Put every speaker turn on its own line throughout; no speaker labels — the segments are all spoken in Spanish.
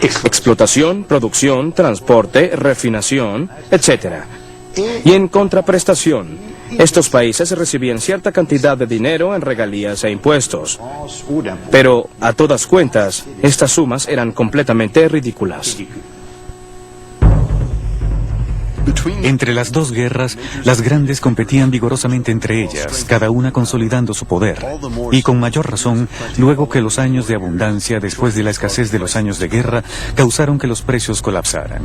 Explotación, producción, transporte, refinación, etc. Y en contraprestación, estos países recibían cierta cantidad de dinero en regalías e impuestos. Pero, a todas cuentas, estas sumas eran completamente ridículas.
Entre las dos guerras, las grandes competían vigorosamente entre ellas, cada una consolidando su poder. Y con mayor razón, luego que los años de abundancia, después de la escasez de los años de guerra, causaron que los precios colapsaran.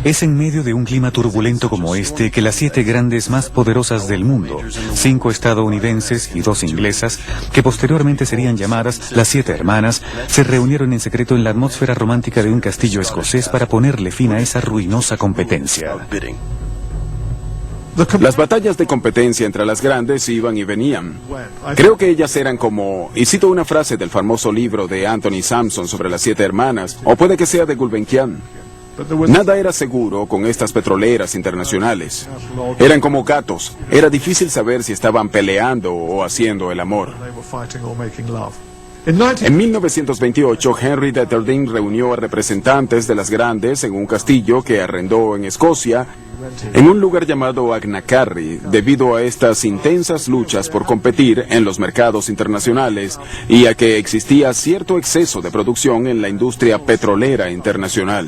Es en medio de un clima turbulento como este que las 7 grandes más poderosas del mundo, 5 estadounidenses y 2 inglesas, que posteriormente serían llamadas las 7 hermanas, se reunieron en secreto en la atmósfera romántica de un castillo escocés para ponerle fin a esa ruinosa competencia.
Las batallas de competencia entre las grandes iban y venían. Creo que ellas eran como, y cito una frase del famoso libro de Anthony Sampson sobre las 7 hermanas, o puede que sea de Gulbenkian. Nada era seguro con estas petroleras internacionales. Eran como gatos. Era difícil saber si estaban peleando o haciendo el amor. En 1928, Henry Detterding reunió a representantes de las grandes en un castillo que arrendó en Escocia, en un lugar llamado Agnacarry, debido a estas intensas luchas por competir en los mercados internacionales y a que existía cierto exceso de producción en la industria petrolera internacional.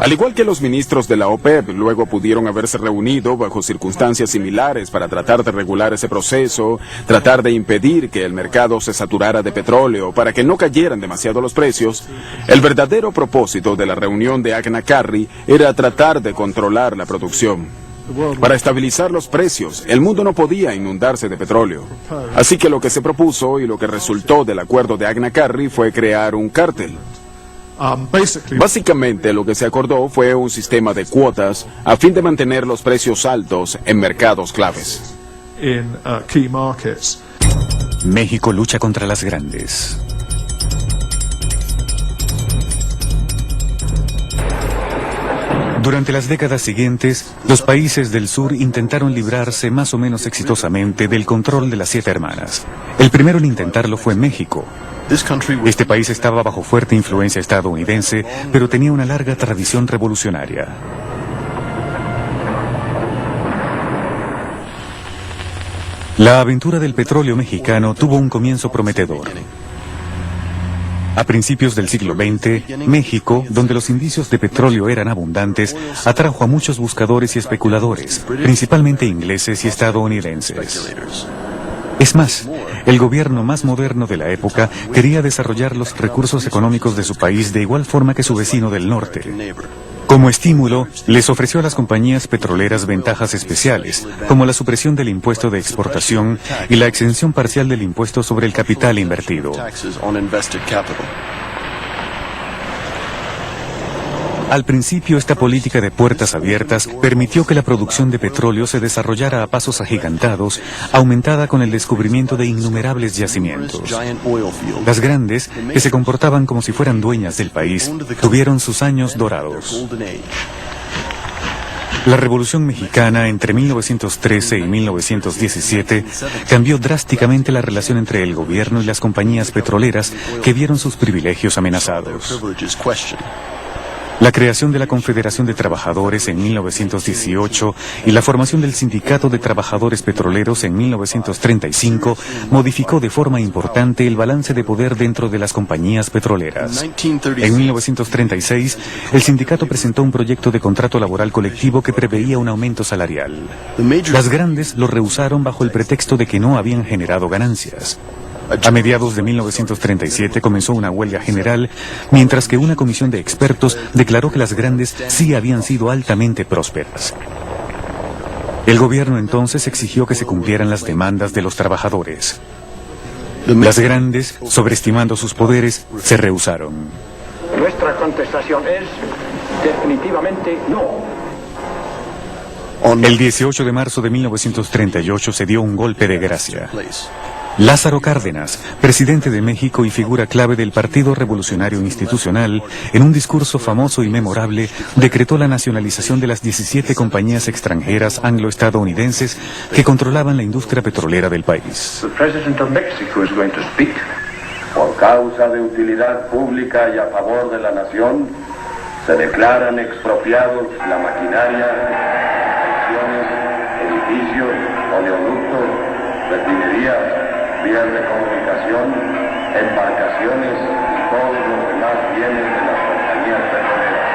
Al igual que los ministros de la OPEP, luego pudieron haberse reunido bajo circunstancias similares para tratar de regular ese proceso, tratar de impedir que el mercado se saturara de petróleo para que no cayeran demasiado los precios. El verdadero propósito de la reunión de Agnacarry era tratar de controlar la producción. Para estabilizar los precios, el mundo no podía inundarse de petróleo. Así que lo que se propuso y lo que resultó del acuerdo de Agnacarry fue crear un cártel. Básicamente lo que se acordó fue un sistema de cuotas a fin de mantener los precios altos en mercados claves.
México lucha contra las grandes. Durante las décadas siguientes, los países del sur intentaron librarse más o menos exitosamente del control de las 7 hermanas. El primero en intentarlo fue México. Este país estaba bajo fuerte influencia estadounidense, pero tenía una larga tradición revolucionaria. La aventura del petróleo mexicano tuvo un comienzo prometedor. A principios del siglo XX, México, donde los indicios de petróleo eran abundantes, atrajo a muchos buscadores y especuladores, principalmente ingleses y estadounidenses. Es más, el gobierno más moderno de la época quería desarrollar los recursos económicos de su país de igual forma que su vecino del norte. Como estímulo, les ofreció a las compañías petroleras ventajas especiales, como la supresión del impuesto de exportación y la exención parcial del impuesto sobre el capital invertido. Al principio, esta política de puertas abiertas permitió que la producción de petróleo se desarrollara a pasos agigantados, aumentada con el descubrimiento de innumerables yacimientos. Las grandes, que se comportaban como si fueran dueñas del país, tuvieron sus años dorados. La Revolución Mexicana entre 1913 y 1917 cambió drásticamente la relación entre el gobierno y las compañías petroleras que vieron sus privilegios amenazados. La creación de la Confederación de Trabajadores en 1918 y la formación del Sindicato de Trabajadores Petroleros en 1935 modificó de forma importante el balance de poder dentro de las compañías petroleras. En 1936, el sindicato presentó un proyecto de contrato laboral colectivo que preveía un aumento salarial. Las grandes lo rehusaron bajo el pretexto de que no habían generado ganancias. A mediados de 1937 comenzó una huelga general, mientras que una comisión de expertos declaró que las grandes sí habían sido altamente prósperas. El gobierno entonces exigió que se cumplieran las demandas de los trabajadores. Las grandes, sobreestimando sus poderes, se rehusaron.
Nuestra contestación es definitivamente no.
El 18 de marzo de 1938 se dio un golpe de gracia. Lázaro Cárdenas, presidente de México y figura clave del Partido Revolucionario Institucional, en un discurso famoso y memorable, decretó la nacionalización de las 17 compañías extranjeras anglo-estadounidenses que controlaban la industria petrolera del país.
Por causa de utilidad pública y a favor de la nación, se declaran expropiados la maquinaria, secciones, edificios, oleoductos, refinerías, vías de comunicación, embarcaciones y todos los demás bienes de las compañías petroleras.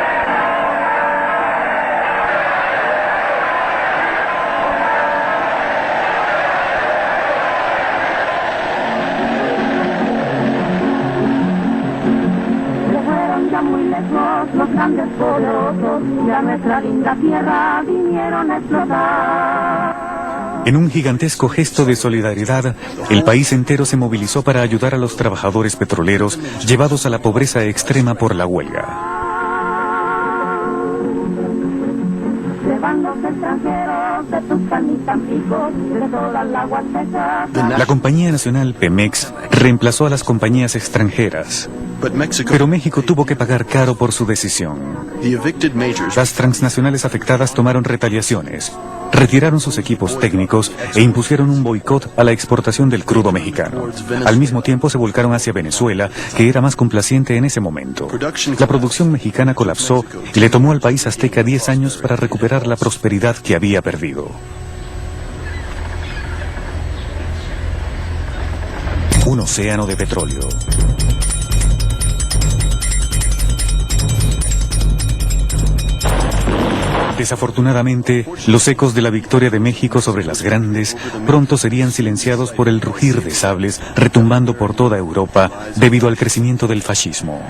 Se fueron ya muy lejos los grandes poderosos, ya nuestra linda tierra vinieron a explotar.
En un gigantesco gesto de solidaridad, el país entero se movilizó para ayudar a los trabajadores petroleros llevados a la pobreza extrema por la huelga. La compañía nacional Pemex reemplazó a las compañías extranjeras, pero México tuvo que pagar caro por su decisión. Las transnacionales afectadas tomaron retaliaciones, retiraron sus equipos técnicos e impusieron un boicot a la exportación del crudo mexicano. Al mismo tiempo se volcaron hacia Venezuela, que era más complaciente en ese momento. La producción mexicana colapsó y le tomó al país azteca 10 años para recuperar la prosperidad que había perdido. Un océano de petróleo. Desafortunadamente, los ecos de la victoria de México sobre las grandes pronto serían silenciados por el rugir de sables retumbando por toda Europa debido al crecimiento del fascismo.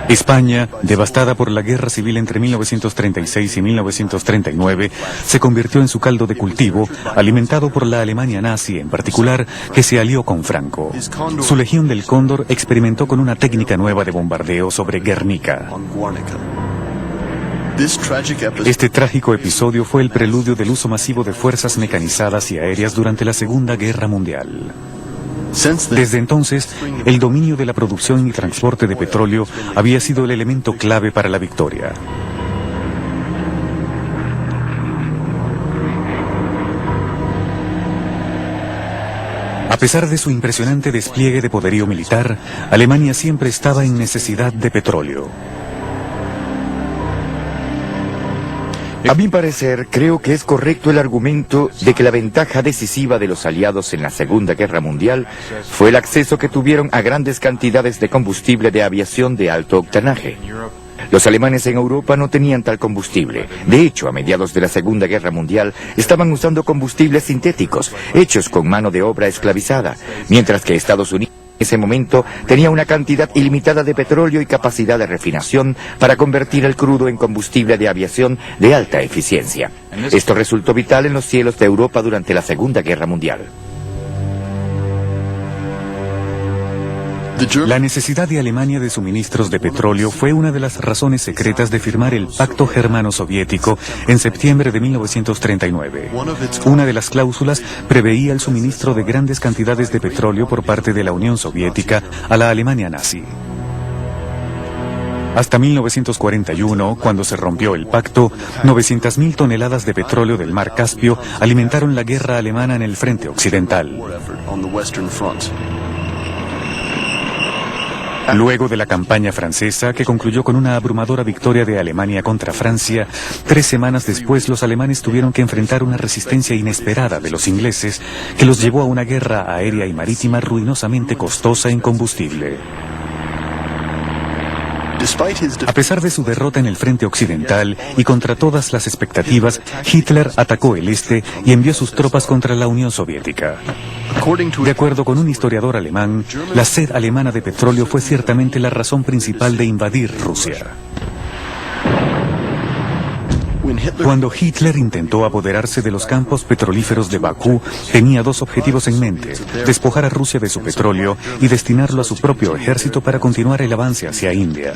España, devastada por la guerra civil entre 1936 y 1939, se convirtió en su caldo de cultivo, alimentado por la Alemania nazi en particular, que se alió con Franco. Su Legión del Cóndor experimentó con una técnica nueva de bombardeo sobre Guernica. Este trágico episodio fue el preludio del uso masivo de fuerzas mecanizadas y aéreas durante la Segunda Guerra Mundial. Desde entonces, el dominio de la producción y transporte de petróleo había sido el elemento clave para la victoria. A pesar de su impresionante despliegue de poderío militar, Alemania siempre estaba en necesidad de petróleo.
A mi parecer, creo que es correcto el argumento de que la ventaja decisiva de los aliados en la Segunda Guerra Mundial fue el acceso que tuvieron a grandes cantidades de combustible de aviación de alto octanaje. Los alemanes en Europa no tenían tal combustible. De hecho, a mediados de la Segunda Guerra Mundial estaban usando combustibles sintéticos, hechos con mano de obra esclavizada, mientras que Estados Unidos en ese momento tenía una cantidad ilimitada de petróleo y capacidad de refinación para convertir el crudo en combustible de aviación de alta eficiencia. Esto resultó vital en los cielos de Europa durante la Segunda Guerra Mundial.
La necesidad de Alemania de suministros de petróleo fue una de las razones secretas de firmar el Pacto Germano-Soviético en septiembre de 1939. Una de las cláusulas preveía el suministro de grandes cantidades de petróleo por parte de la Unión Soviética a la Alemania nazi. Hasta 1941, cuando se rompió el pacto, 900.000 toneladas de petróleo del mar Caspio alimentaron la guerra alemana en el frente occidental. Luego de la campaña francesa, que concluyó con una abrumadora victoria de Alemania contra Francia, 3 semanas después los alemanes tuvieron que enfrentar una resistencia inesperada de los ingleses que los llevó a una guerra aérea y marítima ruinosamente costosa en combustible. A pesar de su derrota en el frente occidental y contra todas las expectativas, Hitler atacó el este y envió sus tropas contra la Unión Soviética. De acuerdo con un historiador alemán, la sed alemana de petróleo fue ciertamente la razón principal de invadir Rusia. Cuando Hitler intentó apoderarse de los campos petrolíferos de Bakú, tenía 2 objetivos en mente: despojar a Rusia de su petróleo y destinarlo a su propio ejército para continuar el avance hacia India.